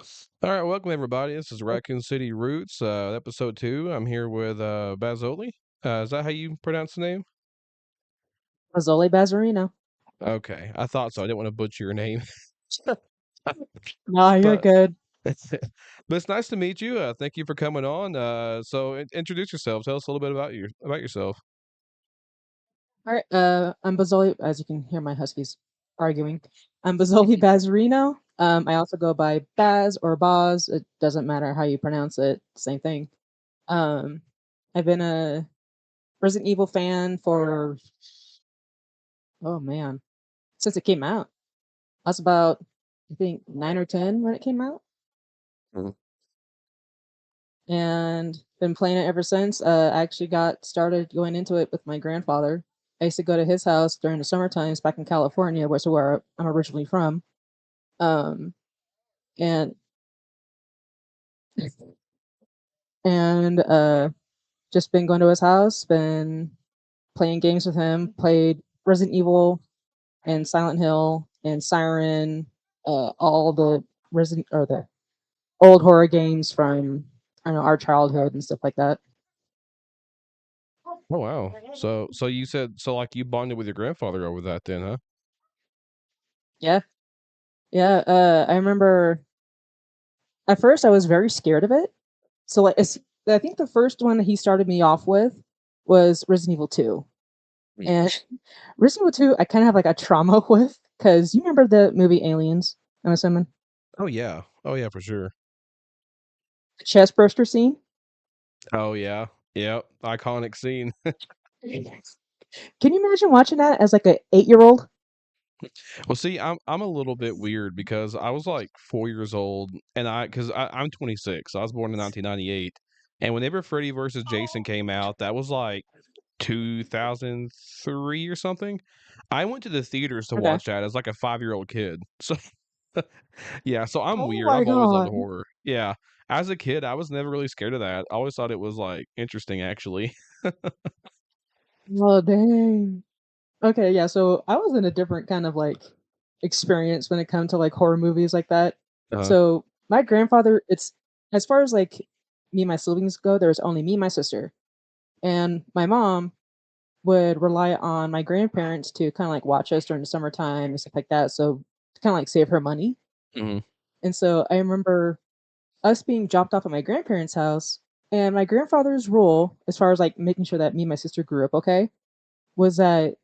All right, welcome everybody. This is Raccoon City Roots, episode 2. I'm here with BAZOLI. Is that how you pronounce the name? BAZOLI BAZERINO. Okay, I thought so. I didn't want to butcher your name, No, you're but good. but it's nice to meet you. Thank you for coming on. Introduce yourself. Tell us a little bit about yourself. All right, I'm BAZOLI. As you can hear, my huskies arguing. I'm BAZOLI BAZERINO. I also go by Baz or Boz. It doesn't matter how you pronounce it. Same thing. Um, I've been a Resident Evil fan for oh man, since it came out. I was about I think 9 or 10 when it came out, Mhm. and been playing it ever since. I actually got started going into it with my grandfather. I used to go to his house during the summer times back in California, where I'm originally from. Um, and and just been going to his house, been playing games with him. Played Resident Evil and Silent Hill and Siren, all the Resident or the old horror games from I don't know our childhood and stuff like that. Oh wow. So you said like you bonded with your grandfather over that then, huh? Yeah, yeah. I remember at first I was very scared of it. So I think the first one he started me off with was Resident Evil 2. Mm. And Resident Evil 2 I kind of have like a trauma with because you remember the movie Aliens, I'm assuming. Oh yeah. Oh yeah, for sure. The chest burster scene. Oh yeah. Yep. Iconic scene. Can you imagine watching that as like a 8-year-old? Well, see, I'm a little bit weird because I was like 4 years old, and I'm 26, so I was born in 1998, and whenever Freddy versus Jason came out, that was like 2003 or something. I went to the theaters to Okay. watch that as like a 5-year-old kid. So yeah, so I'm Oh weird. my I've always loved god. horror. Yeah, as a kid, I was never really scared of that. I always thought it was like interesting, actually. Oh dang. Okay, yeah, so I was in a different kind of like experience when it comes to like horror movies like that. Uh, So my grandfather, it's as far as like me and my siblings go, there's only me and my sister. And my mom would rely on my grandparents to kind of like watch us during the summertime and stuff like that. So to kind of like save her money. mhm. And so I remember us being dropped off at my grandparents' house, and my grandfather's rule, as far as like making sure that me and my sister grew up okay, was that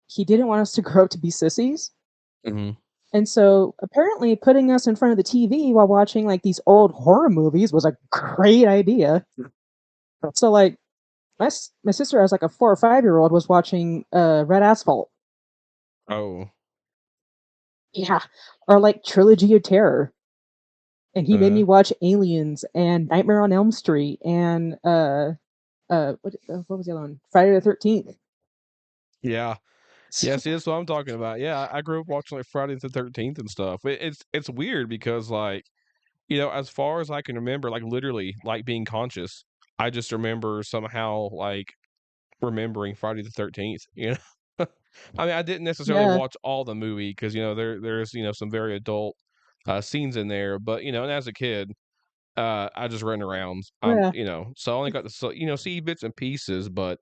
he didn't want us to grow up to be sissies. Mhm. And so apparently putting us in front of the TV while watching like these old horror movies was a great idea. So like my sister as like a 4 or 5-year-old was watching Red Asphalt. Oh, Yeah. Or like Trilogy of Terror. And he made uh, me watch Aliens and Nightmare on Elm Street and what was the other one? Friday the 13th. yeah. Yeah, see, that's what I'm talking about. Yeah, I grew up watching like Friday the 13th and stuff. It's weird because like, as far as I can remember, like literally like being conscious, I just remember somehow like remembering Friday the 13th, you know. I mean, I didn't necessarily Yeah. watch all the movie because there's some very adult scenes in there, but and as a kid, I just ran around. Oh yeah. So I only got to see bits and pieces, but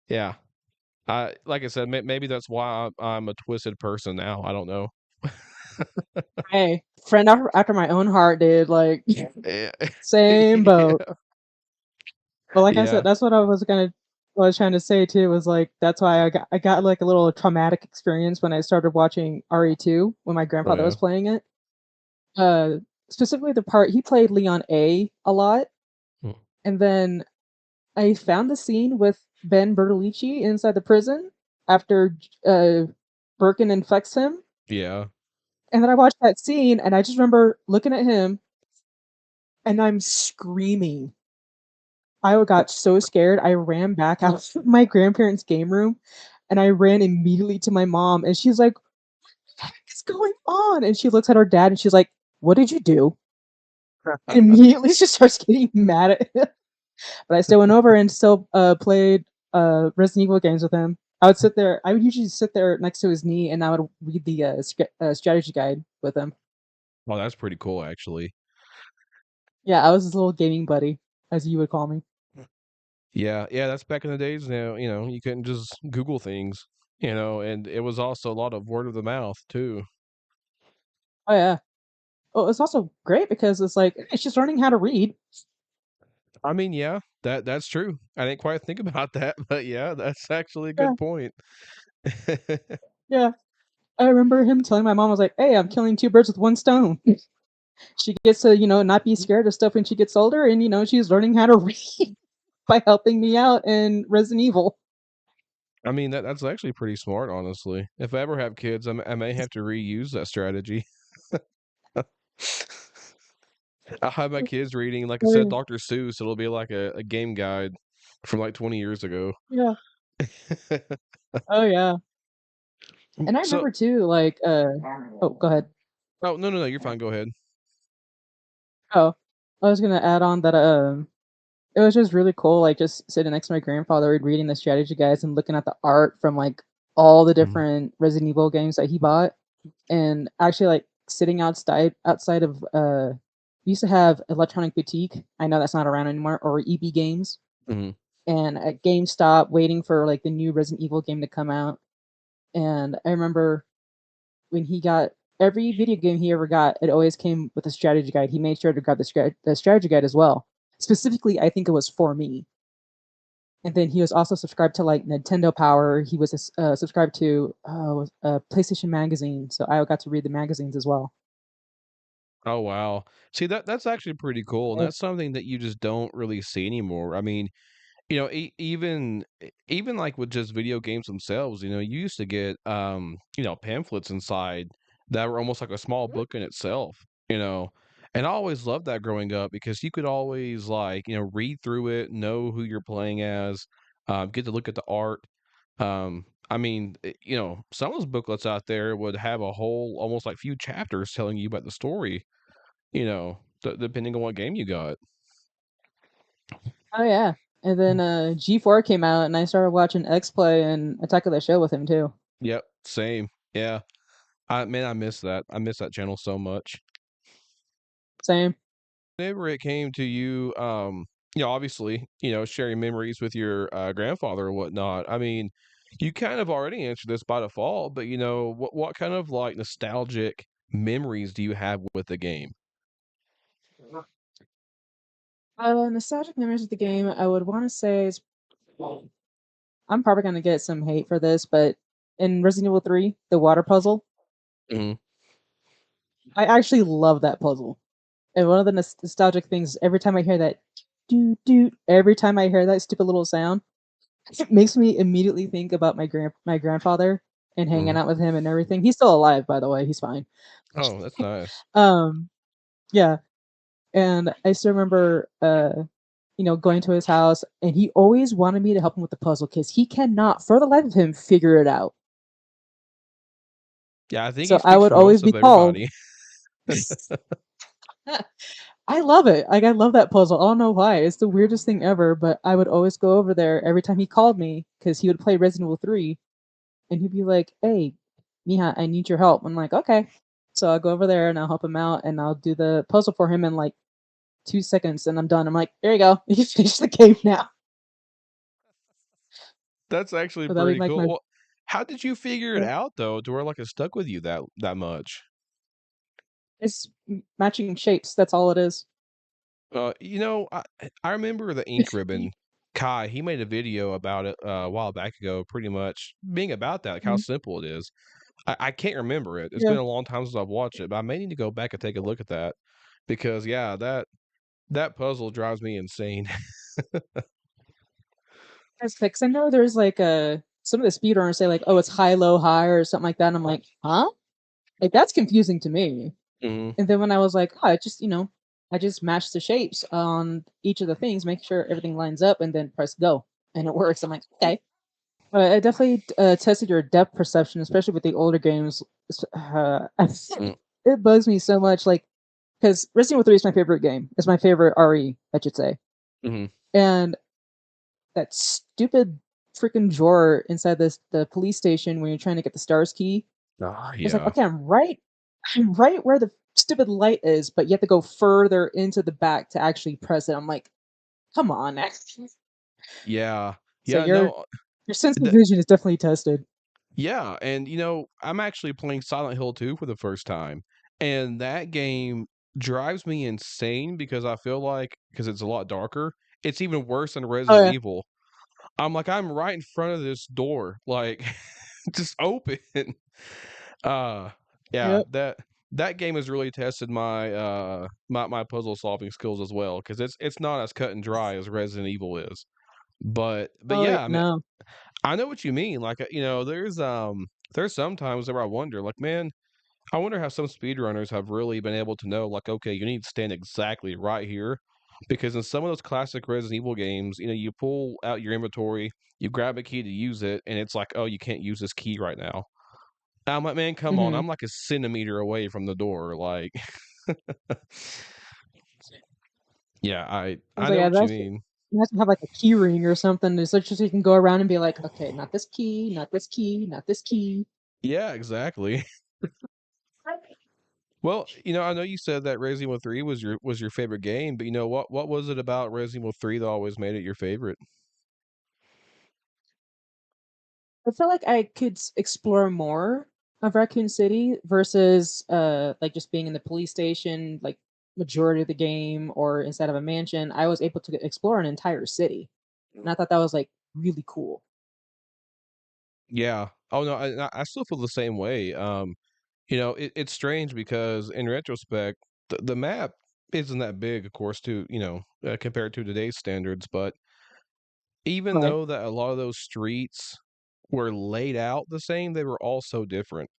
yeah. I like I said, maybe that's why I'm a twisted person now. I don't know. Hey, friend after my own heart, dude. Like Yeah, same boat. yeah, But like I said, yeah, that's what I was trying to say too. Was like that's why I got like a little traumatic experience when I started watching RE2 when my oh, grandfather yeah. was playing it. Uh, Specifically the part he played Leon A lot, Mm. and then I found the scene with Ben Bertolucci inside the prison after Birkin infects him. Yeah. And then I watched that scene and I just remember looking at him and I'm screaming. I got so scared. I ran back out of my grandparents' game room and I ran immediately to my mom and she's like, "What the heck is going on?" And she looks at her dad and she's like, "What did you do?" And immediately she starts getting mad at him. But I still went over and still played Resident Evil games with him. I would usually sit there next to his knee and I would read the strategy guide with him. Oh, that's pretty cool, actually. Yeah, I was his little gaming buddy, as you would call me. Yeah, yeah, that's back in the days now, you couldn't just Google things, and it was also a lot of word of the mouth too. Oh yeah. Well, it's also great because it's like it's just learning how to read. I mean, yeah, that's true. I didn't quite think about that, but yeah, that's actually a Yeah, good point. yeah. I remember him telling my mom, "I was like, hey, I'm killing two birds with one stone." She gets to, not be scared of stuff when she gets older, and she's learning how to read by helping me out in Resident Evil. I mean, that's actually pretty smart, honestly. If I ever have kids, I may have to reuse that strategy. I'll have my kids reading, like I Oh said, yeah. Dr. Seuss. It'll be like a game guide from like 20 years ago. Yeah. Oh yeah. And I So, remember too, like, oh, go ahead. oh no, no, no, you're fine. Go ahead. Oh, I was gonna add on that it was just really cool, like just sitting next to my grandfather, reading the strategy guides and looking at the art from like all the Mhm, different Resident Evil games that he bought, and actually like sitting outside of we used to have Electronic Boutique. I know that's not around anymore, or EB Games, mhm. and at GameStop waiting for like the new Resident Evil game to come out. And I remember when he got every video game he ever got, it always came with a strategy guide. He made sure to grab the strategy guide as well. Specifically, I think it was for me. And then he was also subscribed to like Nintendo Power. He was subscribed to PlayStation Magazine, so I got to read the magazines as well. Oh wow. See that's actually pretty cool, and Uh, that's something that you just don't really see anymore. I mean, even like with just video games themselves, you used to get pamphlets inside that were almost like a small book in itself, you know. And I always loved that growing up because you could always like, read through it, know who you're playing as, get to look at the art. I mean, some of those booklets out there would have a whole almost like few chapters telling you about the story, depending on what game you got. oh yeah, and then G4 came out, and I started watching X Play and Attack of the Show with him too. Yep, same. Yeah. I miss that. I miss that channel so much. Same. Whenever it came to you, obviously, sharing memories with your grandfather or whatnot. I mean, you kind of already answered this by default, but what kind of like nostalgic memories do you have with the game? Nostalgic memories of the game, I would want to say is I'm probably gonna get some hate for this, but in Resident Evil 3, the water puzzle, Mhm. I actually love that puzzle. And one of the nostalgic things, every time I hear that doo doo, every time I hear that stupid little sound, it makes me immediately think about my grandfather and hanging Mhm. out with him and everything. He's still alive, by the way. He's fine. Oh, that's nice. Um, yeah, and I still remember, going to his house, and he always wanted me to help him with the puzzle because he cannot, for the life of him, figure it out. Yeah, I think he So I speaks would for always most be of called. everybody. I love it. Like I love that puzzle. I don't know why. It's the weirdest thing ever, but I would always go over there every time he called me because he would play Resident Evil 3 and he'd be like, "Hey, Miha, I need your help." I'm like, "Okay." So I'll go over there and I'll help him out and I'll do the puzzle for him in like 2 seconds and I'm done. I'm like, "There you go. You can finish the game now." That's actually So that'll be pretty like cool. my Well, how did you figure it uh, out though, to where like it stuck with you that much? it's matching shapes. That's all it is. I remember the ink ribbon. Kai, he made a video about it a while back ago, pretty much being about that, like how Mhm. simple it is. I can't remember it. It's Yeah. been a long time since I've watched it, but I may need to go back and take a look at that because yeah, that puzzle drives me insane. Because I know there's like some of the speedrunners say like, "Oh, it's high, low, high," or something like that. And I'm like, "Huh?" Like that's confusing to me. Mhm. And then when I was like, "Oh, I just match the shapes on each of the things, make sure everything lines up, and then press go, and it works." I'm like, "Okay." But it definitely tested your depth perception, especially with the older games. Mm, It bugs me so much, like because Resident Evil 3 is my favorite game. It's my favorite RE, I should say. mhm. And that stupid freaking drawer inside the police station when you're trying to get the stars key. Ah, It's like, yeah. okay, I'm right where the stupid light is, but you have to go further into the back to actually press it. I'm like, come on, X. Yeah. So Yeah, no, your sense of th vision is definitely tested. yeah, and, I'm actually playing Silent Hill 2 for the first time, and that game drives me insane because I feel like because it's a lot darker, it's even worse than Oh Resident yeah, Evil. I'm like, "I'm right in front of this door, like, just open." Uh, yeah, yep. that game has really tested my puzzle solving skills as well because it's not as cut and dry as Resident Evil is. But Oh yeah, wait, I mean, no. I know what you mean. Like, there's some times where I wonder, like, man, I wonder how some speedrunners have really been able to know, like, okay, you need to stand exactly right here. Because in some of those classic Resident Evil games, you pull out your inventory, you grab a key to use it, and it's like, oh, you can't use this key right now. I'm like, man, come on. Hmm. I'm like a centimeter away from the door. Like, yeah, I I was I like, know yeah, what you that's mean. you have to have like a key ring or something. It's like just so you can go around and be like, okay, not this key, not this key, not this key. Yeah, exactly. Well, I know you said that Resident Evil 3 was your favorite game, but what was it about Resident Evil 3 that always made it your favorite? I feel like I could explore more of Raccoon City versus like just being in the police station like majority of the game or instead of a mansion. I was able to explore an entire city. And I thought that was like really cool. Yeah. Oh no, I still feel the same way. It's strange because in retrospect, the map isn't that big, of course, compared to today's standards, but even Right. though that a lot of those streets were laid out the same, they were all so different.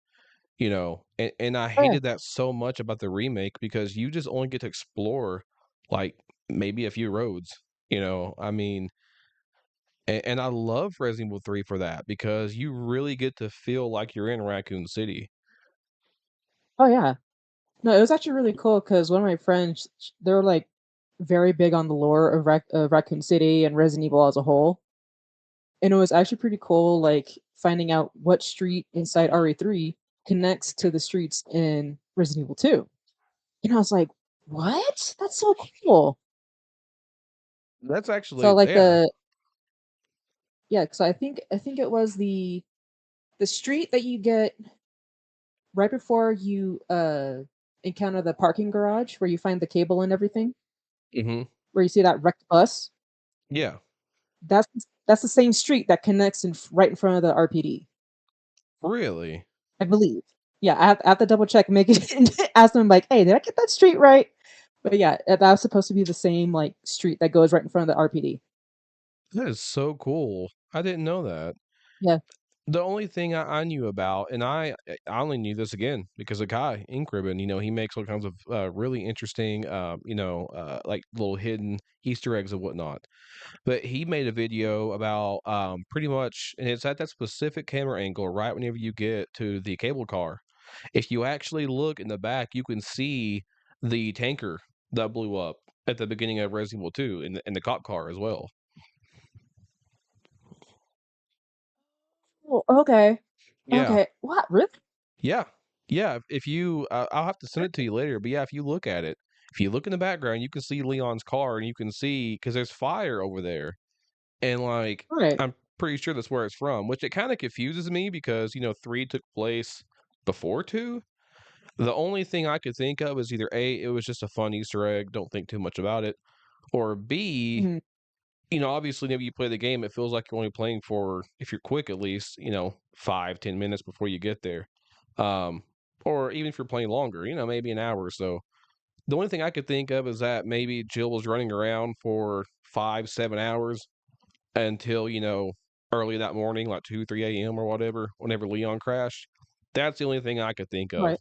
And I Oh yeah. hated that so much about the remake because you just only get to explore like maybe a few roads. I mean, and I love Resident Evil 3 for that because you really get to feel like you're in Raccoon City. Oh yeah. No, it was actually really cool because one of my friends, they were like very big on the lore of Raccoon City and Resident Evil as a whole, and it was actually pretty cool, like finding out what street inside RE3 connects to the streets in Resident Evil 2. And I was like, what? That's so cool. That's So actually like yeah. yeah, because I think it was the street that you get right before you encounter the parking garage where you find the cable and everything, Mhm. where you see that wrecked bus. Yeah. That's that's the same street that connects right in front of the RPD, Really? I believe. Yeah, I have to double check, make it, and ask them like, "Hey, did I get that street right?" But yeah, that was supposed to be the same like street that goes right in front of the RPD. That is so cool. I didn't know that. Yeah, The only thing I knew about, and I only knew this again because a guy, Inkribbon, he makes all kinds of really interesting, like little hidden Easter eggs and whatnot. But he made a video about pretty much, and it's at that specific camera angle right whenever you get to the cable car. If you actually look in the back, you can see the tanker that blew up at the beginning of Resident Evil 2 in the cop car as well. oh, okay. Yeah. Okay. What? Really? Yeah. Yeah, if you I'll have to send it to you later, but yeah, if you look at it, if you look in the background, you can see Leon's car and you can see because there's fire over there. And like Right. I'm pretty sure that's where it's from, which it kind of confuses me because 3 took place before 2. The only thing I could think of is either A, it was just a fun Easter egg, don't think too much about it, or B, Mhm. obviously, whenever you play the game, it feels like you're only playing for, if you're quick at least, 5, 10 minutes before you get there. Um, or even if you're playing longer, maybe an hour or so. The only thing I could think of is that maybe Jill was running around for 5, 7 hours until, early that morning, like 2, 3 a.m. or whatever, whenever Leon crashed. That's the only thing I could think of. Right.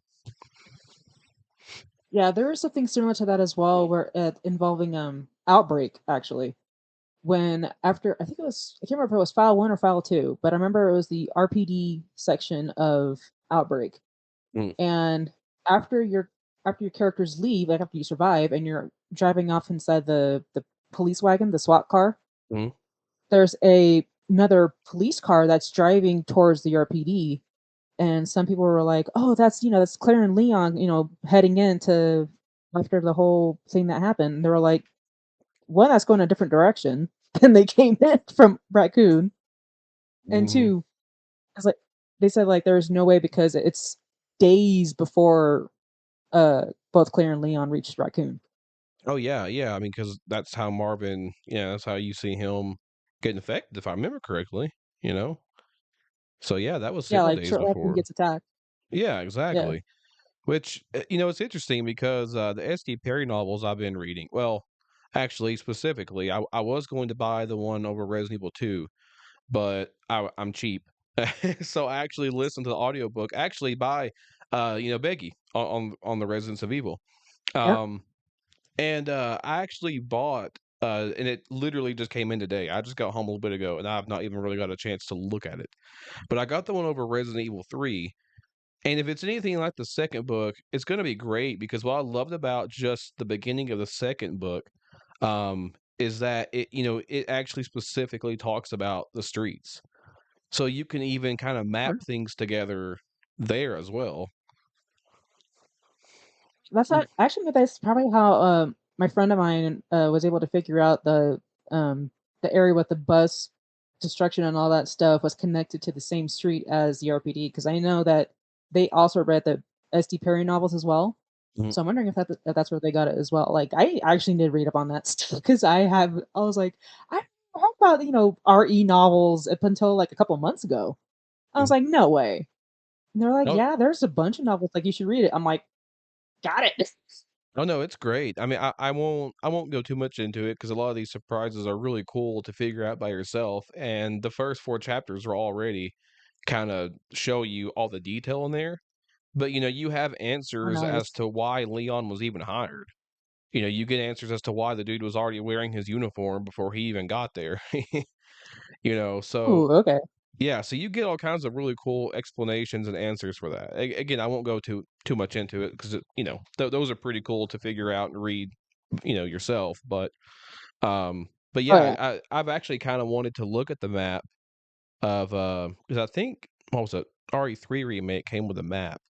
Yeah, there is something similar to that as well, where involving Outbreak actually. When after I think it was I can't remember if it was file 1 or file 2, but I remember it was the RPD section of Outbreak. Mm, And after your after your characters leave, like after you survive and you're driving off inside the police wagon, the SWAT car, mm. there's another police car that's driving towards the RPD, and some people were like, "Oh, that's Claire and Leon, heading into after the whole thing that happened." And they were like, "One, that's going a different direction than they came in from Raccoon, and Mhm. two, it's like they said like there's no way because it's days before both Claire and Leon reached Raccoon." Oh, yeah, yeah, I mean, because that's how Marvin that's how you see him get infected, if I remember correctly, you know? So, yeah, that was Yeah, several like days shortly after he before. gets attacked. Yeah, Yeah. exactly. Which, it's interesting because, the S.D. Perry novels I've been reading well, actually, specifically, I was going to buy the one over Resident Evil 2, but I'm cheap. So I actually listened to the audiobook actually by, Becky on the Residents of Evil. Yep. Um, and, I actually bought, and it literally just came in today. I just got home a little bit ago, and I've not even really got a chance to look at it. But I got the one over Resident Evil 3, and if it's anything like the second book, it's gonna be great because what I loved about just the beginning of the second book, is that it actually specifically talks about the streets. So you can even kinda map Sure. things together there as well. That's Mm, not actually that's probably how my friend of mine was able to figure out um the area with the bus destruction and all that stuff was connected to the same street as the RPD because I know that they also read the SD Perry novels as well. mhm. So I'm wondering if that's where they got it as well. Like I actually did read up on that stuff because I was like I heard about RE novels up until like a couple months ago. I was Mhm. like no way. And they're like Oh yeah, there's a bunch of novels like you should read it. I'm like got it. oh, no, it's great. I mean, I won't go too much into it because a lot of these surprises are really cool to figure out by yourself, and the first 4 chapters are already kinda show you all the detail in there, but, you have Oh, answers as nice. to why Leon was even hired. You get answers as to why the dude was already wearing his uniform before he even got there. So Ooh, okay. yeah, so you get all kinds of really cool explanations and answers for that. Again, I won't go too much into it because those are pretty cool to figure out and read, yourself. But Oh, yeah, yeah. I've actually kind of wanted to look at the map of because I think what was it RE3 remake came with a map.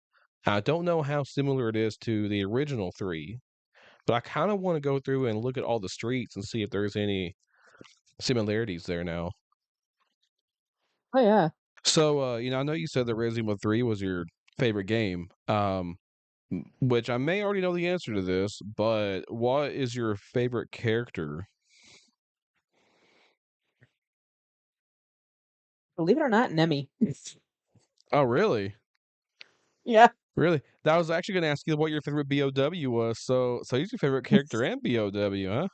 I don't know how similar it is to the original three, but I kind of want to go through and look at all the streets and see if there's any similarities there now. Oh, yeah. So, I know you said that Resident Evil 3 was your favorite game, which I may already know the answer to this, but what is your favorite character? Believe it or not, Nemi. Oh, really? Yeah. Really? That was actually gonna ask you what your favorite BOW was. So he's your favorite character and BOW, huh?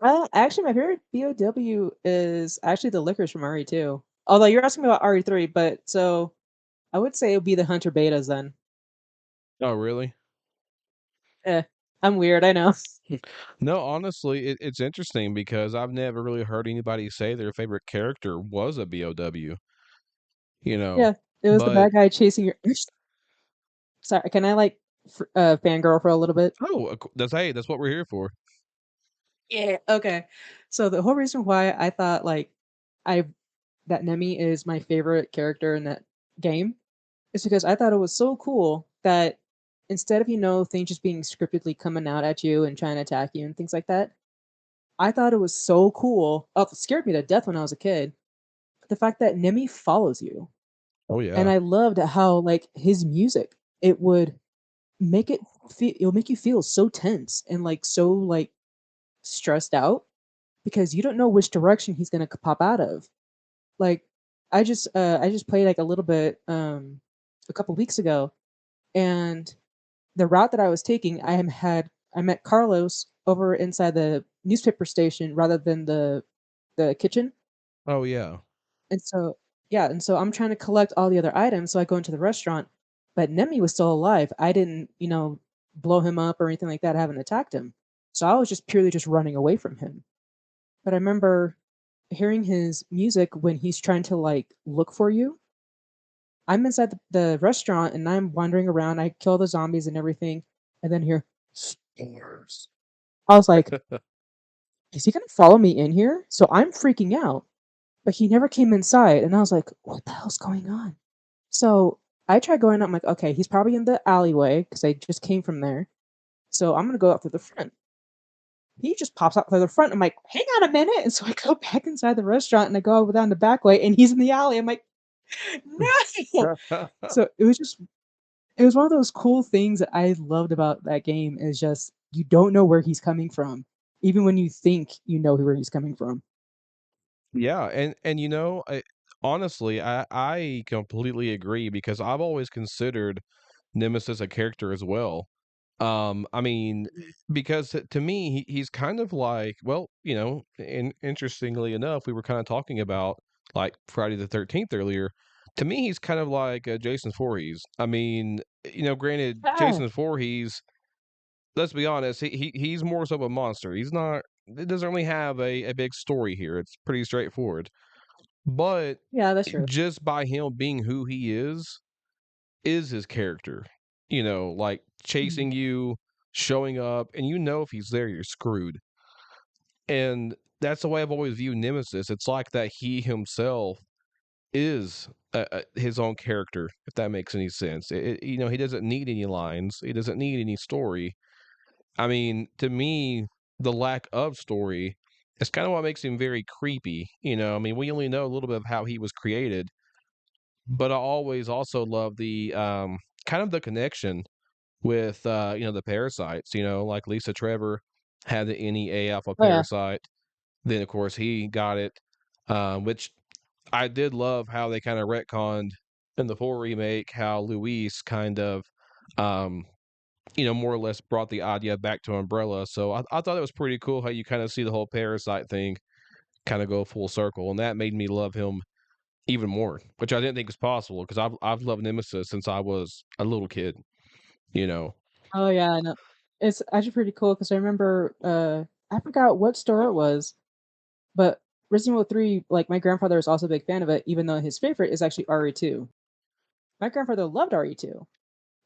Well, actually, my favorite BOW is actually the Lickers from RE2. Although you're asking me about RE3, but so I would say it would be the Hunter Betas then. Oh, really? Eh, I'm weird, I know. No, honestly, it's interesting because I've never really heard anybody say their favorite character was a BOW, you know. Yeah, it was the But bad guy chasing your. Sorry, can I like fangirl for a little bit? that's what we're here for. Yeah. Okay. So the whole reason why I thought like I that Nemi is my favorite character in that game is because I thought it was so cool that instead of things just being scriptedly coming out at you and trying to attack you and things like that, I thought it was so cool. Oh, it scared me to death when I was a kid. The fact that Nemi follows you, Oh and yeah. I loved how like his music it would make it'll make you feel so tense and like so like stressed out because you don't know which direction he's gonna pop out of. Like I just played like a little bit a couple weeks ago, and the route that I was taking, I met Carlos over inside the newspaper station rather than the kitchen. Oh yeah. And so yeah, and so I'm trying to collect all the other items so I go into the restaurant, but Nemi was still alive. I didn't, blow him up or anything like that. I haven't attacked him. So I was just purely just running away from him. But I remember hearing his music when he's trying to like look for you. I'm inside the restaurant and I'm wandering around. I kill the zombies and everything, and then hear stairs. I was like, "Is he gonna follow me in here?" So I'm freaking out, but he never came inside, and I was like, "What the hell's going on?" So I tried going up. I'm like, okay, he's probably in the alleyway because I just came from there. So I'm gonna go up through the front. He just pops out through the front. I'm like, hang on a minute. And so I go back inside the restaurant and I go down the back way and he's in the alley. I'm like, no. So it was one of those cool things that I loved about that game is just you don't know where he's coming from, even when you think you know where he's coming from. Yeah, and honestly, I completely agree because I've always considered Nemesis a character as well. I mean, Mhm. because to me, he's kind of like, well, interestingly enough, we were kind of talking about like Friday the 13th earlier. To me, he's kind of like Jason Voorhees. I mean, granted, Ah, Jason Voorhees, let's be honest, he's more so of a monster. He's not. It doesn't really have a big story here. It's pretty straightforward. But yeah, that's true. just by him being who he is his character. Like Mhm. chasing you, showing up, and if he's there, you're screwed. And that's the way I've always viewed Nemesis. It's like that he himself is his own character, if that makes any sense. He doesn't need any lines, he doesn't need any story. I mean, to me, the lack of story is kind of what makes him very creepy. I mean, we only know a little bit of how he was created, but I always also love the kind of the connection with the parasites. Like Lisa Trevor had the NEA alpha Oh yeah, parasite. Then of course he got it, which I did love how they kind of retconned in the full remake how Luis kind of um, more or less brought the idea back to Umbrella. So I thought it was pretty cool how you kind of see the whole parasite thing kind of go full circle, and that made me love him even more, which I didn't think was possible because I've loved Nemesis since I was a little kid. You know. oh yeah, I know. It's actually pretty cool because I remember I forgot what store it was, but Resident Evil 3, like my grandfather was also a big fan of it, even though his favorite is actually RE2. My grandfather loved RE2,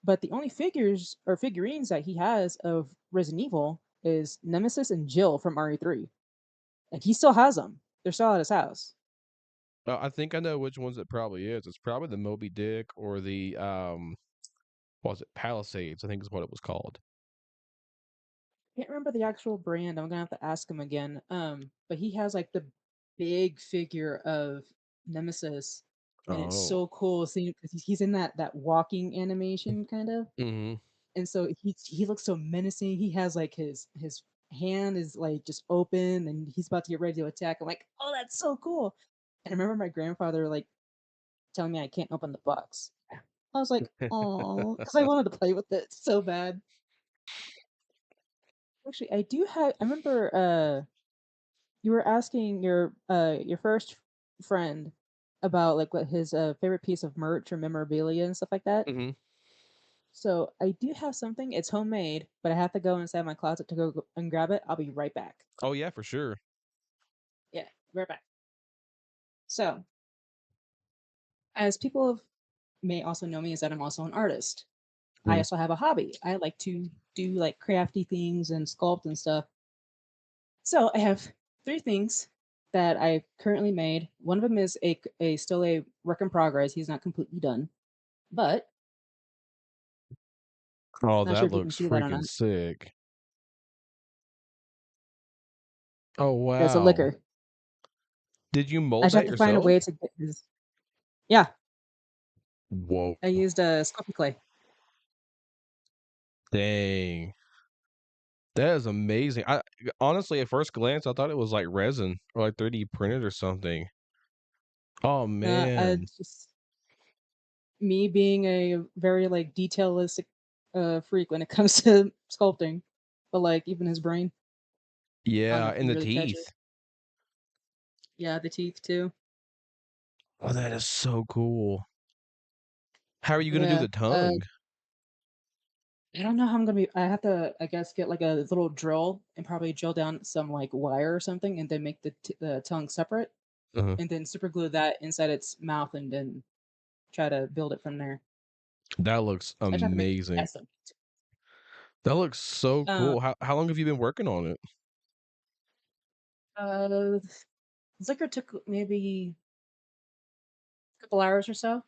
but the only figures or figurines that he has of Resident Evil is Nemesis and Jill from RE3. And he still has them. They're still at his house. I think I know which ones it probably is. It's probably the Moby Dick or the what was it, Palisades? I think is what it was called. Can't remember the actual brand. I'm gonna have to ask him again. But he has like the big figure of Nemesis, and it's Oh. so cool seeing because he's in that walking animation kind of, Hmm. and so he looks so menacing. He has like his hand is like just open, and he's about to get ready to attack. I'm like, oh, that's so cool. And I remember my grandfather like telling me I can't open the box. I was like, oh, because I wanted to play with it so bad. Actually, I do have. I remember you were asking your first friend about like what his favorite piece of merch or memorabilia and stuff like that. Hmm. So I do have something. It's homemade, but I have to go inside my closet to go and grab it. I'll be right back. Oh yeah, for sure. Yeah, right back. So, as people may also know me, is that I'm also an artist. I Mm. also have a hobby. I like to do like crafty things and sculpt and stuff. So I have three things that I currently made. One of them is a still a work in progress. He's not completely done, but Oh, not sure that if you can looks see that or freaking not. sick. Oh There's a wow. liquor. Did you I mold just have that to find a yourself? way to get his. Yeah, Whoa. I used a Sculpey clay. Dang. That is amazing. I honestly at first glance I thought it was like resin or like 3D printed or something. Oh I man. just me being a very like detailistic freak when it comes to sculpting, but like even his brain, I don't know Yeah, if and you the really catch it. teeth. Yeah, the teeth too. Oh, that is so cool. How are you gonna do Yeah. the tongue? I don't know how I'm gonna be. I have to, I guess, get like a little drill and probably drill down some like wire or something, and then make the tongue separate, Uh-huh. and then super glue that inside its mouth, and then try to build it from there. That looks I just have to make amazing. that some. That looks so Um, cool. How long have you been working on it? uh, Zicker took maybe a couple hours or so.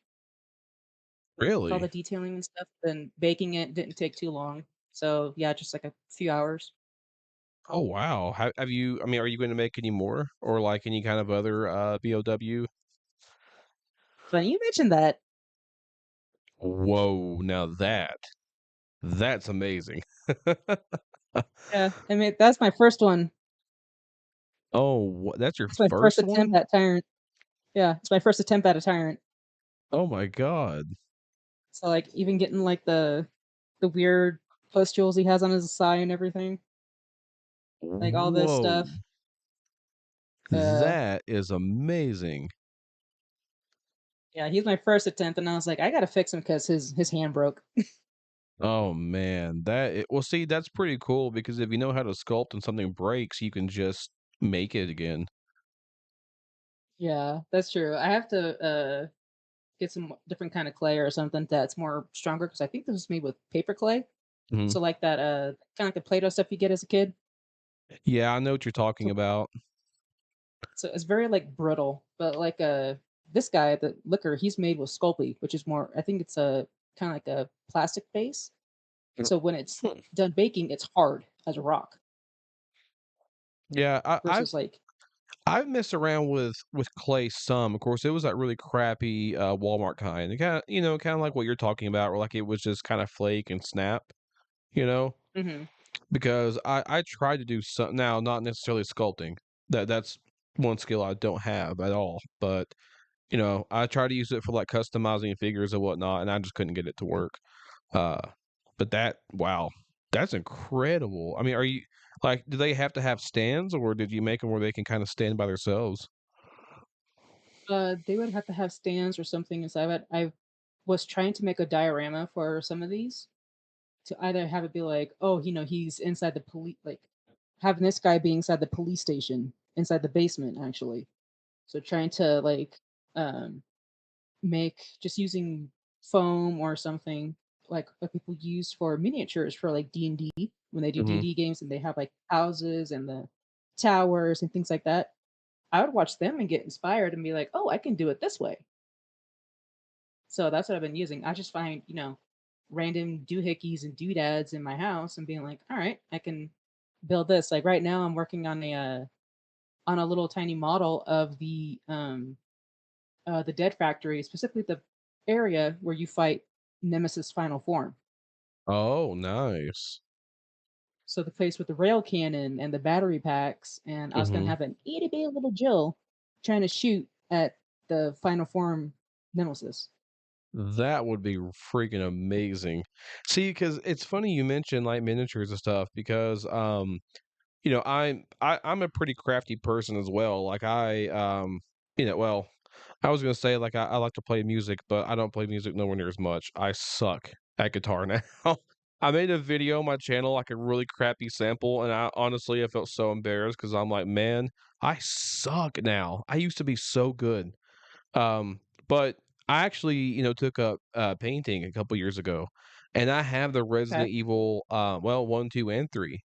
with all Really? the detailing and stuff. Then baking it didn't take too long. So yeah, just like a few hours. Oh, wow. Have you I mean, are you gonna make any more or, like, any kind of other, BOW? But you mentioned that. Whoa, now that's amazing. Yeah, I mean that's my first one. Oh, that's your It's my first first attempt one? at Tyrant. Yeah, it's my first attempt at a Tyrant. Oh my god. So like even getting like the weird pustules he has on his side and everything, like all this Whoa. stuff. Uh, That is amazing. yeah, he's my first attempt, and I was like, I gotta fix him because his hand broke. Oh, man. Well, see, that's pretty cool because if you know how to sculpt and something breaks, you can just make it again. Yeah, that's true. I have to get some different kind of clay or something that's more stronger because I think this was made with paper clay. Mhm. So like that kind of like the Play-Doh stuff you get as a kid. Yeah, I know what you're talking So about. so it's very like brittle, but like this guy, the liquor, he's made with Sculpey, which is more. I think it's a kind of like a plastic base. So when it's Hmm. done baking, it's hard as a rock Yeah, versus like I've messed around with clay some. Of course, it was that really crappy, Walmart kind. It kinda kinda like what you're talking about, where, like, it was just kinda flake and snap, you know? hmm Because I tried to do some now, not necessarily sculpting. That's one skill I don't have at all, but, I tried to use it for, like, customizing figures and whatnot, and I just couldn't get it to work. Uh, but wow, that's incredible. I mean, do they have to have stands, or did you make them where they can kinda stand by themselves? they would have to have stands or something inside it. I was trying to make a diorama for some of these to either have it be like, oh, he's inside the police, like having this guy be inside the police station, inside the basement, actually. So trying to like um, make just using foam or something like what people use for miniatures for like D&D when they do Mhm. D&D games and they have like houses and the towers and things like that. I would watch them and get inspired and be like, oh, I can do it this way. So that's what I've been using. I just find, random doohickeys and doodads in my house and being like, all right, I can build this. Like right now I'm working on a little tiny model of the Dead Factory, specifically the area where you fight Nemesis final form. Oh, nice. So the place with the rail cannon and the battery packs, and I was gonna Mhm. have an itty bitty little Jill trying to shoot at the final form Nemesis. That would be freaking amazing. See, because it's funny you mentioned, like, miniatures and stuff because, I'm a pretty crafty person as well. Like, well, I was gonna say, like, I like to play music, but I don't play music nowhere near as much. I suck at guitar now. I made a video on my channel, like, a really crappy sample, and I felt so embarrassed because 'cause I'm like, "Man, I suck now. I used to be so good." But I actually, took up, painting a couple years ago, and I have the Okay. Resident Evil, 1, 2, and 3,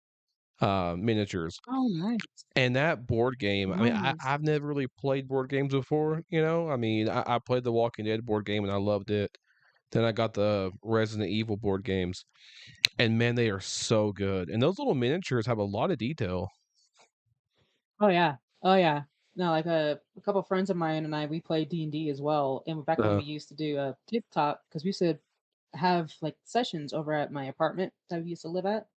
miniatures. Oh, nice. And that board game, I mean, Nice. I've never really played board games before, you know? I mean, I played the Walking Dead board game and I loved it. Then I got the Resident Evil board games, and man, they are so good. And those little miniatures have a lot of detail. Oh yeah. Oh yeah. No, like a couple friends of mine and I, we play D&D as well. And back when Uh, we used to do tabletop, because we used to have like sessions over at my apartment that we used to live at,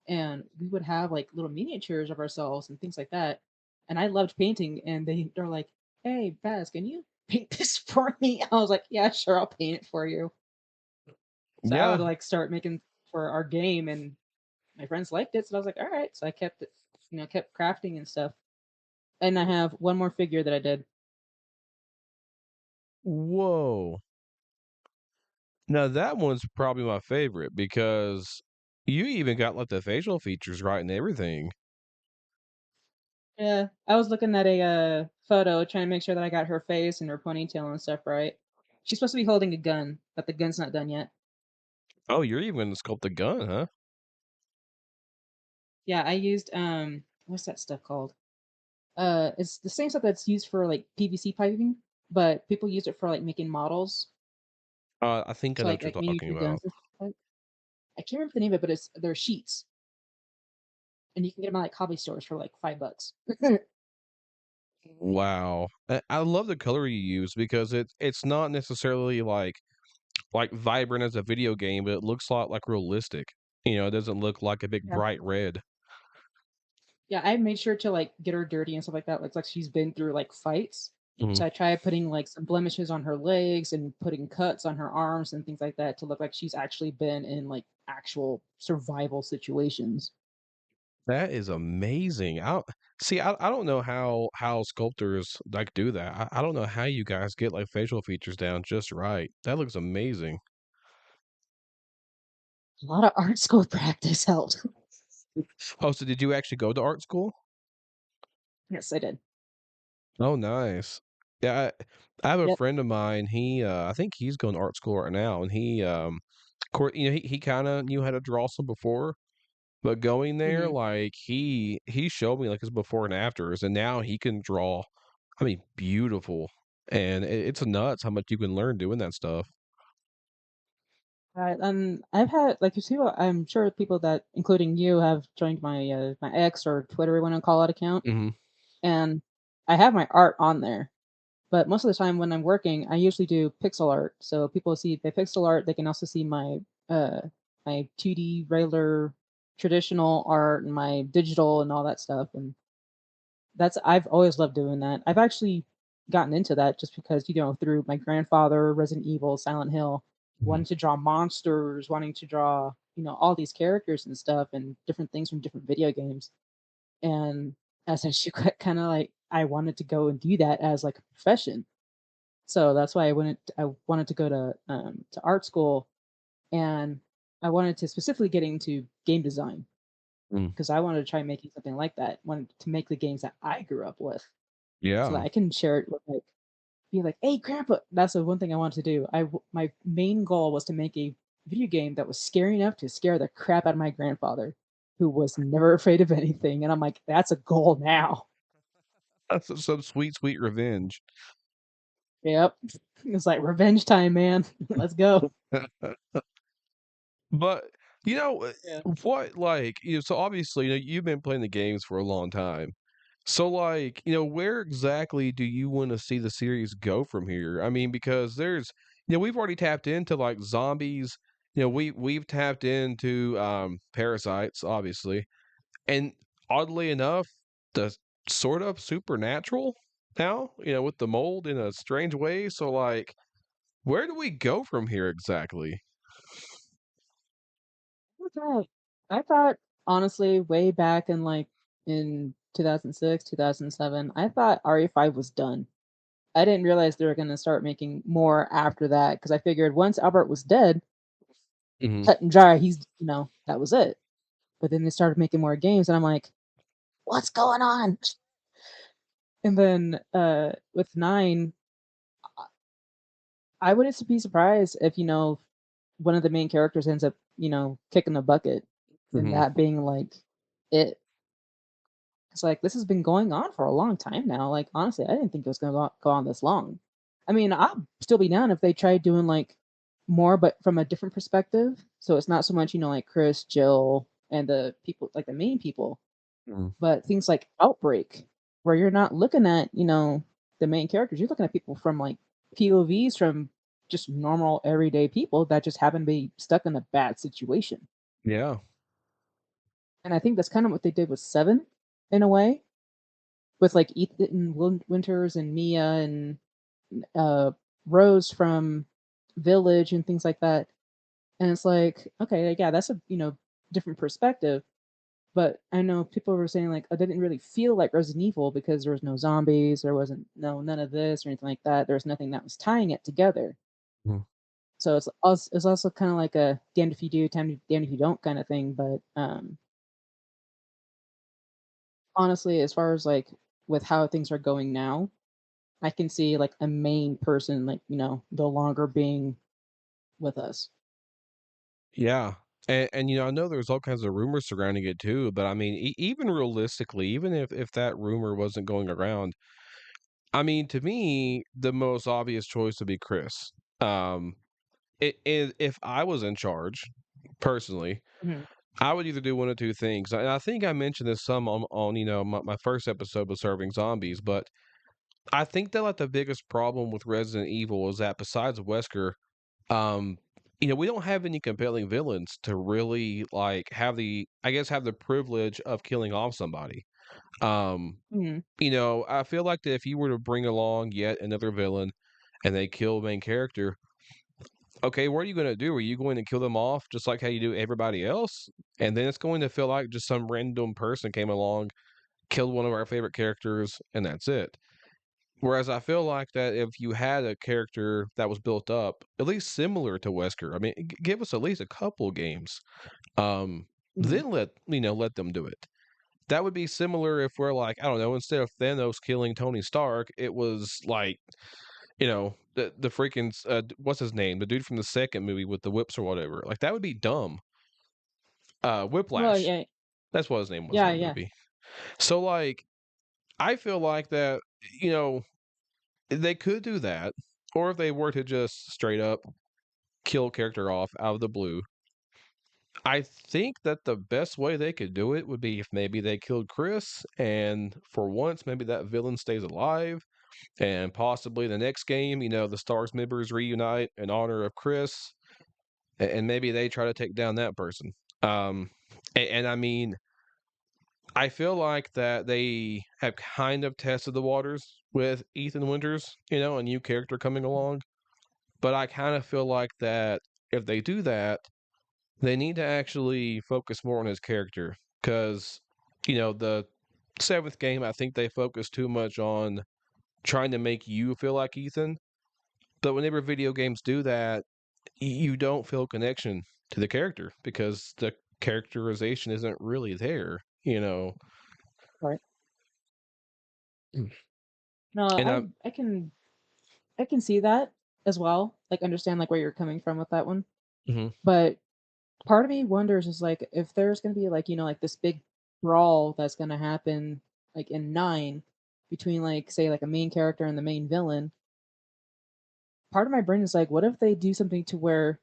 and we would have like little miniatures of ourselves and things like that. And I loved painting, and they're like, "Hey, Baz, can you paint this for me?" I was like, "Yeah, sure, I'll paint it for you." So I would yeah. like start making for our game, and my friends liked it, so I was like, "All right." So I kept it, kept crafting and stuff. And I have one more figure that I did. Whoa. Now that one's probably my favorite because you even got, like, the facial features right and everything. Yeah, I was looking at a photo, trying to make sure that I got her face and her ponytail and stuff right. She's supposed to be holding a gun, but the gun's not done yet. Oh, you're even gonna sculpt the gun, huh? Yeah, I used what's that stuff called? It's the same stuff that's used for like PVC piping, but people use it for like making models. I think I So know what you're like talking miniature about. guns and stuff like I can't remember the name of it, but they're sheets, and you can get them at, like, hobby stores for, like, $5. Wow. I love the color you use because it's not necessarily like vibrant as a video game, but it looks a lot like realistic. You know, it doesn't look like a big Yeah. bright red. Yeah, I made sure to, like, get her dirty and stuff like that, like she's been through, like, fights. Mhm. So I tried putting, like, some blemishes on her legs and putting cuts on her arms and things like that to look like she's actually been in, like, actual survival situations. That is amazing. I don't know how sculptors like do that. I don't know how you guys get like facial features down just right. That looks amazing. A lot of art school practice helped. Oh, so did you actually go to art school? Yes, I did. Oh, nice. Yeah, I have a Yep. friend of mine. I think he's going to art school right now, and you know, he kind of knew how to draw some before, but going there, Mhm. like he showed me like his before and afters, and now he can draw. I mean, beautiful, and it's nuts how much you can learn doing that stuff. Right, I've had like you see, I'm sure people that, including you, have joined my X or Twitter, you want to call it, account, Mhm. and I have my art on there. But most of the time when I'm working, I usually do pixel art. So people see the pixel art, they can also see uh my 2D regular traditional art and my digital and all that stuff. And that's I've always loved doing that. I've actually gotten into that just because, through my grandfather, Resident Evil, Silent Hill, Mhm. wanting to draw monsters, wanting to draw, all these characters and stuff and different things from different video games. And as I kind of like I wanted to go and do that as like a profession. So that's why I wanted to go to art school, and I wanted to specifically get into game design Mm. because I wanted to try making something like that. Wanted to make the games that I grew up with so that Yeah. I can share it with, like, be like, "Hey, grandpa." That's the one thing I wanted to do. My main goal was to make a video game that was scary enough to scare the crap out of my grandfather, who was never afraid of anything. And I'm like, that's a goal now. That's some sweet, sweet revenge. Yep. It's like revenge time, man. Let's go. But, you know, Yeah. what you know, so obviously, you know, you've been playing the games for a long time. So, like, you know, where exactly do you wanna see the series go from here? I mean, because we've already tapped into, like, zombies, you know, we've tapped into, parasites, obviously, and oddly enough, the sort of supernatural now, you know, with the mold in a strange way, so, like, where do we go from here exactly? Okay. I thought, honestly, way back in like in 2006, 2007, I thought RE5 was done. I didn't realize they were going to start making more after that because I figured once Albert was dead, Mhm. cut and dry, that was it. But then they started making more games, and I'm like, what's going on? And then with 9, I wouldn't be surprised if, one of the main characters ends up, kicking the bucket and Mhm. that being like it. It's like, this has been going on for a long time now. Like, honestly, I didn't think it was gonna go on this long. I mean, I'll still be down if they tried doing, like, more, but from a different perspective. So it's not so much, like Chris, Jill, and the people, like the main people, Mhm. but things like Outbreak, where you're not looking at, the main characters. You're looking at people from like POVs from just normal everyday people that just happen to be stuck in a bad situation. Yeah. And I think that's kind of what they did with 7 in a way, with like Ethan Winters and Mia and uh, Rose from Village and things like that. And it's like, okay, yeah, that's a different perspective. But I know people were saying like, I didn't really feel like Resident Evil because there was no zombies, there wasn't none of this or anything like that. There was nothing that was tying it together. Mhm. So it's also kind of like a damned if you do, damned if you don't kind of thing. But honestly, as far as like with how things are going now, I can see like a main person like, no longer being with us. Yeah. And, you know, I know there's all kinds of rumors surrounding it too, but I mean, even realistically, even if that rumor wasn't going around, I mean, to me, the most obvious choice would be Chris. Um, if I was in charge, personally, Mhm, I would either do one of two things. And I think I mentioned this some on my first episode of Serving Zombies, but I think that like the biggest problem with Resident Evil is that besides Wesker, um, we don't have any compelling villains to really like have the privilege of killing off somebody. Um, mhm. I feel like that if you were to bring along yet another villain and they kill main character, okay, what are you going to do? Are you going to kill them off just like how you do everybody else? And then it's going to feel like just some random person came along, killed one of our favorite characters, and that's it. Whereas I feel like that if you had a character that was built up, at least similar to Wesker, I mean, give us at least a couple games, um, Mhm. then let them do it. That would be similar if we're like, I don't know, instead of Thanos killing Tony Stark, it was like, the freaking what's his name, the dude from the second movie with the whips or whatever. Like that would be dumb. Well, Whiplash. yeah, That's what his name was in yeah, the yeah. movie. So like, I feel like that, you know, they could do that, or if they were to just straight up kill a character off out of the blue. I think that the best way they could do it would be if maybe they killed Chris, and for once, maybe that villain stays alive, and possibly the next game, the Stars members reunite in honor of Chris, and maybe they try to take down that person. And I mean, I feel like that they have kind of tested the waters with Ethan Winters, a new character coming along. But I kind of feel like that if they do that, they need to actually focus more on his character. Because, the seventh game, I think they focused too much on trying to make you feel like Ethan. But whenever video games do that, you don't feel connection to the character because the characterization isn't really there. Right. No, And I can see that as well. Like understand like where you're coming from with that one. mhm. But part of me wonders is like if there's gonna be like, like this big brawl that's gonna happen like in nine between like say like a main character and the main villain, part of my brain is like, what if they do something to where,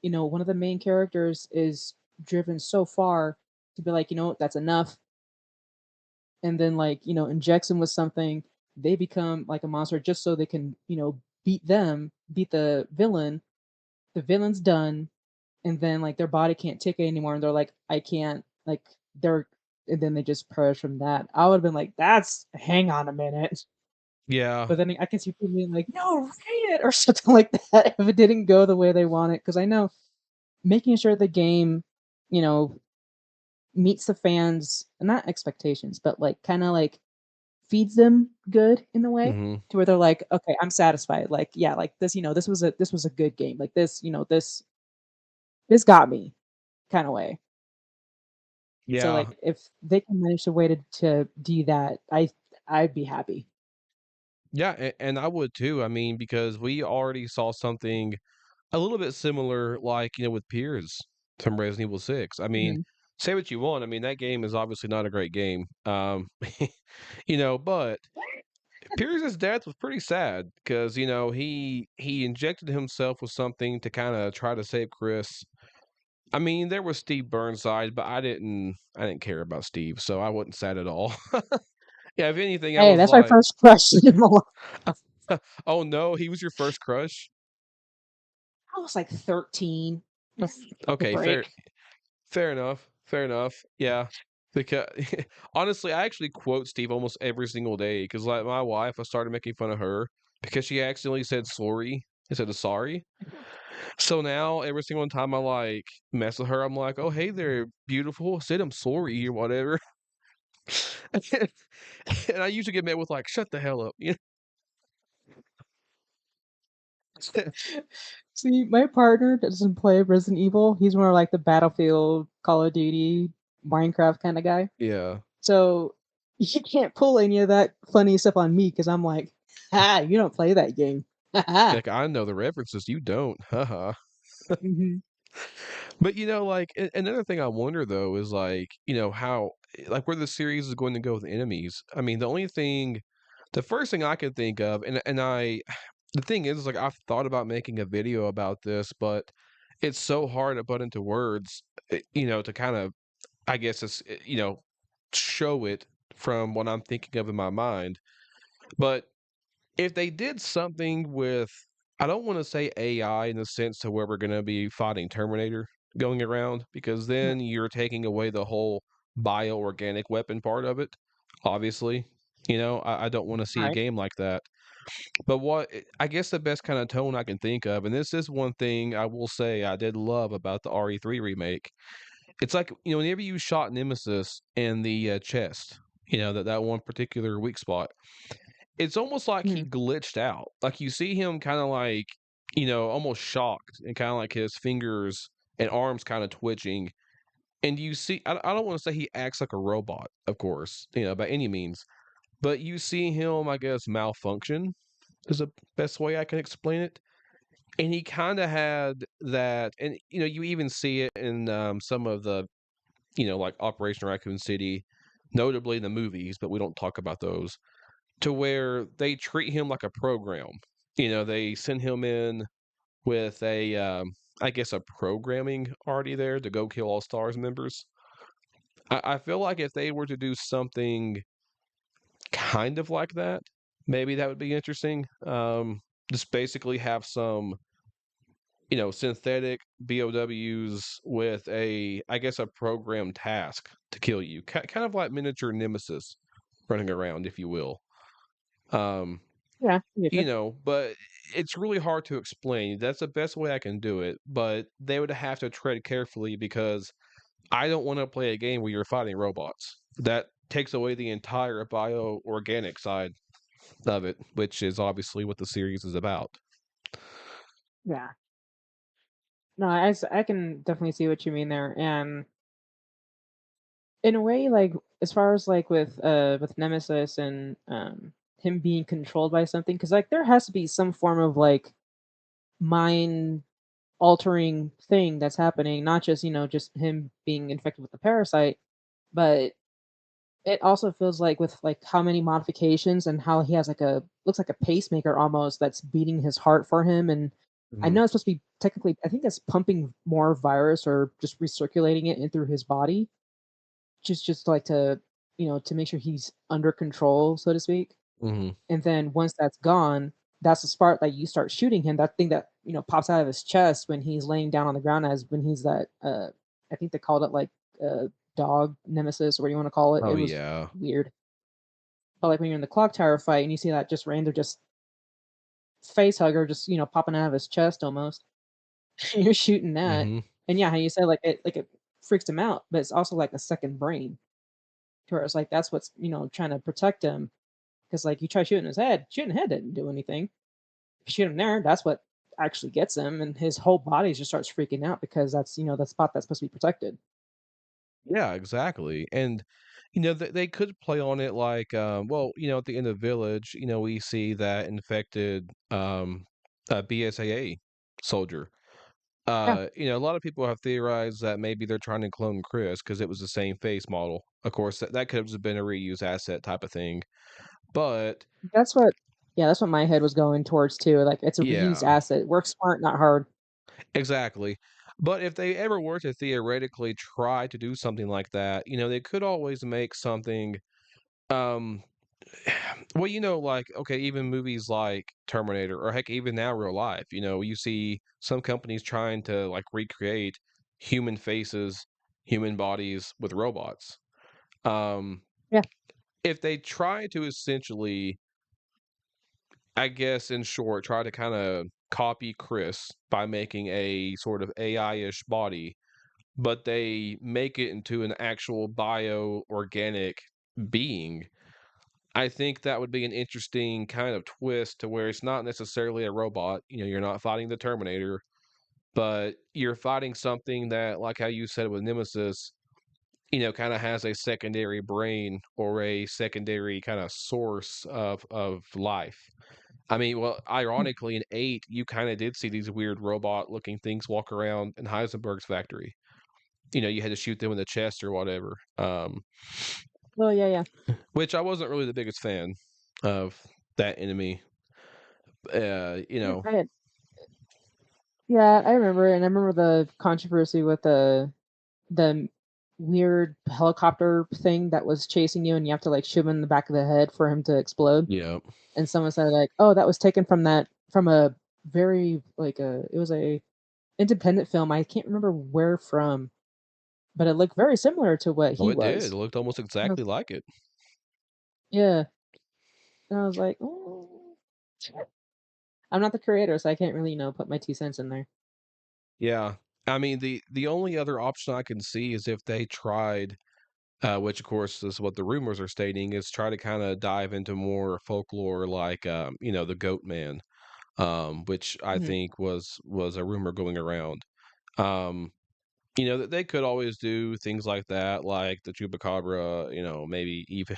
one of the main characters is driven so far to be like, that's enough, and then like, injects them with something, they become like a monster just so they can, beat the villain's done, and then like their body can't take it anymore, and they're like, I can't like they're and then they just purge from that. I would have been like, that's hang on a minute. Yeah. But then I can see people being like, no, riot or something like that if it didn't go the way they want it. Because I know making sure the game, you know, meets the fans, not expectations, but like kind of like feeds them good in the way Mhm. to where they're like, okay, I'm satisfied. Like, yeah, like this, this was a good game. Like this, this got me kind of way. So Yeah. like if they can manage a way to do that, I'd be happy. Yeah, and I would too. I mean, because we already saw something a little bit similar, like, with Piers from Resident Evil 6. I mean, Mhm. say what you want. I mean, that game is obviously not a great game. But Pierce's death was pretty sad because, he injected himself with something to kind of try to save Chris. I mean, there was Steve Burnside, but I didn't care about Steve, so I wasn't sad at all. Yeah, if anything, I Hey, was that's my like, first question in my life. "Oh no, he was your first crush?" I was like 13. Give a Okay, fair break. fair enough. Fair enough. Yeah. Because honestly, I actually quote Steve almost every single day because, like, my wife, I started making fun of her because she accidentally said sorry instead of sorry. So now every single time I like mess with her, I'm like, "Oh, hey there, beautiful. Said I'm sorry or whatever." And I usually get met with like, "Shut the hell up." See, my partner doesn't play Resident Evil. He's more like the Battlefield, Call of Duty, Minecraft kind of guy. Yeah. So he can't pull any of that funny stuff on me because I'm like, ha, you don't play that game. Ha ha. Like, I know the references, you don't. Haha. Hmm. But like another thing I wonder though is like, how like where the series is going to go with enemies. I mean, the first thing I could think of, and the thing is, like, I've thought about making a video about this, but it's so hard to put into words, to kind of, I guess show it from what I'm thinking of in my mind. But if they did something with, I don't want to say AI in the sense to where we're going to be fighting Terminator going around, because Yeah. then you're taking away the whole bioorganic weapon part of it, obviously. I don't want to see a Right. game like that. But I guess the best kind of tone I can think of, and this is one thing I will say I did love about the RE3 remake. It's like, whenever you shot Nemesis in the chest, that one particular weak spot, it's almost like he Mhm. glitched out. Like you see him kind of like, almost shocked and kind of like his fingers and arms kind of twitching. And you see, I don't want to say he acts like a robot, of course, by any means, but you see him, I guess, malfunction is the best way I can explain it. And he kind of had that, and you even see it in some of the, like Operation Raccoon City, notably in the movies, but we don't talk about those, to where they treat him like a program. They send him in with I guess, a programming already there to go kill all Stars members. I feel like if they were to do something kind of like that, maybe that would be interesting. Just basically have some, synthetic BOWs with I guess, a programmed task to kill you, kind of like miniature Nemesis running around, if you will. Um, Yeah, I get you. but it's really hard to explain. That's the best way I can do it, but they would have to tread carefully because I don't want to play a game where you're fighting robots. That takes away the entire bioorganic side of it, which is obviously what the series is about. Yeah. No, I can definitely see what you mean there, and in a way, like, as far as, like, with Nemesis and, him being controlled by something, because like, there has to be some form of, like, mind altering thing that's happening, not just, just him being infected with the parasite, but it also feels like with, like, how many modifications and how he has, like, a looks like a pacemaker almost that's beating his heart for him, and I Mhm. know it's supposed to be technically I think that's pumping more virus or just recirculating it in through his body, just like to, to make sure he's under control, so to speak. Mhm. And then once that's gone, that's the spark that you start shooting him. That thing that pops out of his chest when he's laying down on the ground, as when he's that. I think they called it like dog nemesis, or what you want to call it. Oh It was yeah. weird. But like when you're in the clock tower fight and you see that just random, just face hugger, just popping out of his chest almost. You're shooting that, Mhm. and yeah, how you said like it freaks him out, but it's also like a second brain, to where it's like that's what's trying to protect him. Because like you try shooting his head, shooting the head didn't do anything. If you shoot him there, that's what actually gets him, and his whole body just starts freaking out because that's the spot that's supposed to be protected. Yeah, exactly. And they could play on it like, well, at the end of Village, we see that infected BSAA soldier. Yeah, A lot of people have theorized that maybe they're trying to clone Chris because it was the same face model. Of course, that could have just been a reuse asset type of thing. But that's what. Yeah, that's what my head was going towards too. Like it's a reused yeah, asset. Work smart, not hard. exactly. But if they ever were to theoretically try to do something like that, they could always make something. Um, well, like, okay, even movies like Terminator, or heck, even now real life, you see some companies trying to like recreate human faces, human bodies with robots. Um, Yeah. if they try to essentially, I guess, in short, try to kind of copy Chris by making a sort of AI-ish body, but they make it into an actual bio-organic being, I think that would be an interesting kind of twist to where it's not necessarily a robot. You're not fighting the Terminator, but you're fighting something that, like how you said with Nemesis, kind of has a secondary brain or a secondary kind of source of life. I mean, well, Mm. ironically, in 8, you kind of did see these weird robot-looking things walk around in Heisenberg's factory. You had to shoot them in the chest or whatever. Well, yeah, yeah. Which I wasn't really the biggest fan of that enemy. You Mm, know, yeah, I remember, and I remember the controversy with the weird helicopter thing that was chasing you, and you have to like shoot him in the back of the head for him to explode. yeah. And someone said like, "Oh, that was taken from that from a very like a it was a independent film. I can't remember where from, but it looked very similar to what Oh, he it did. It was." looked almost And I was- exactly like it. Yeah, and I was like, I'm not the creator, so I can't really put my 2 cents in there." Yeah. I mean, the only other option I can see is if they tried, which of course is what the rumors are stating, is try to kind of dive into more folklore, like the Goat Man, which I Mhm. think was a rumor going around. Um, that they could always do things like that, like the Chupacabra, maybe even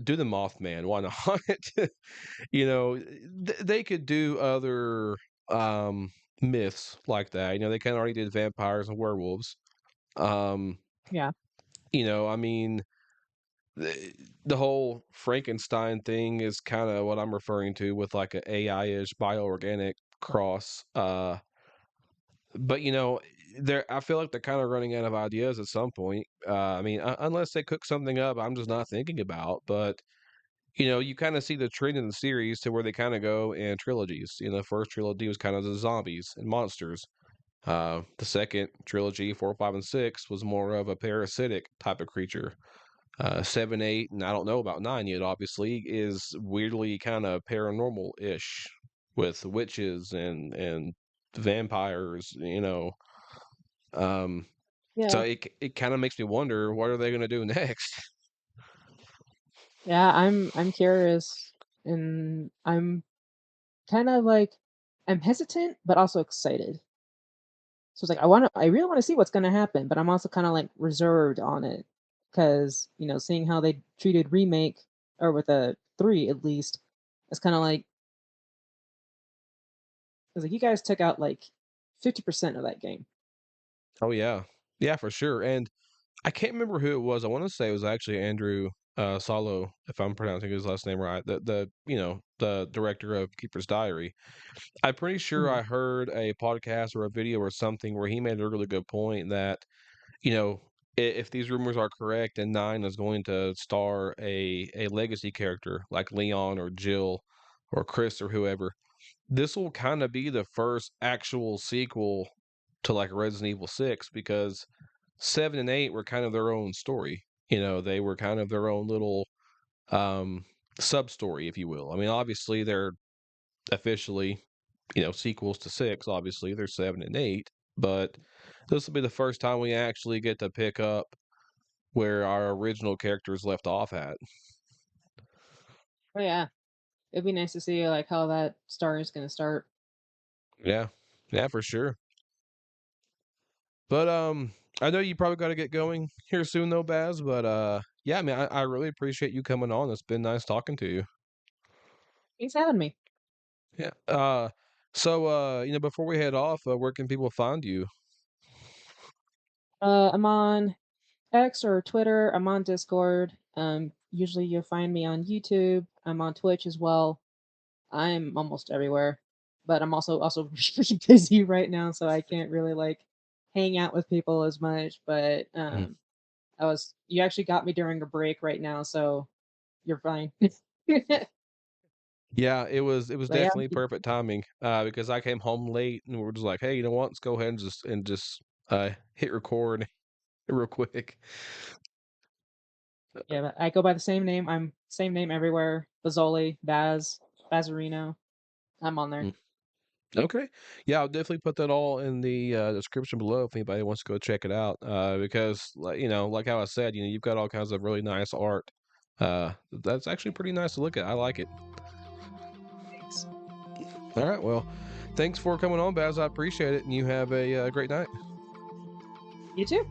do the Mothman. Why not? They could do other um, myths like that. They kind of already did vampires and werewolves. Um, Yeah, I mean, the, the whole Frankenstein thing is kind of what I'm referring to with like a AI-ish bioorganic cross. But I feel like they're kind of running out of ideas at some point. I mean, unless they cook something up, I'm just not thinking about. But you kind of see the trend in the series to where they kind of go in trilogies. The first trilogy was kind of the zombies and monsters. The second trilogy, 4, 5, and 6, was more of a parasitic type of creature. 7, 8, and I don't know about 9 yet, obviously, is weirdly kind of paranormal ish with witches and vampires, Um, so yeah, it kind of makes me wonder what are they going to do next? yeah. I'm curious, and I'm kind of like I'm hesitant, but also excited. So it's like I really want to see what's going to happen, but I'm also kind of like reserved on it because seeing how they treated remake or with a three at least, it's kind of like it's like you guys took out like 50% of that game. Oh yeah, yeah, for sure. And I can't remember who it was. I want to say it was actually Andrew Salo, if I'm pronouncing his last name right. The director of Keeper's Diary. I'm pretty sure Mhm. I heard a podcast or a video or something where he made a really good point that you know if these rumors are correct and Nine is going to star a legacy character like Leon or Jill or Chris or whoever, this will kind of be the first actual sequel to like Resident Evil 6 because 7 and 8 were kind of their own story. They were kind of their own little um sub story, if you will. I mean, obviously they're officially, sequels to 6, obviously they're 7 and 8, but this will be the first time we actually get to pick up where our original characters left off at. Oh yeah, it'd be nice to see like how that story is going to start. Yeah. Yeah, for sure. But I know you probably got to get going here soon though, Baz, but yeah, I mean I really appreciate you coming on. It's been nice talking to you. Thanks for having me. Yeah. So before we head off, where can people find you? I'm on X or Twitter. I'm on Discord. Usually you'll find me on YouTube. I'm on Twitch as well. I'm almost everywhere, but I'm also really busy right now, so I can't really like hang out with people as much. But Mhm. I was you actually got me during a break right now, so you're fine. But Yeah, it was yeah, definitely perfect timing because I came home late and we were just like, hey, you know what? Let's go ahead and just hit record real quick. yeah, but I go by the same name. I'm same name everywhere. Bazoli, Bazerino. I'm on there. Mm. Okay. Yeah, I'll definitely put that all in the description below if anybody wants to go check it out. Because like how I said, you've got all kinds of really nice art. That's actually pretty nice to look at. I like it. Thanks. All right. Well, thanks for coming on, Baz. I appreciate it, and you have a great night. You too.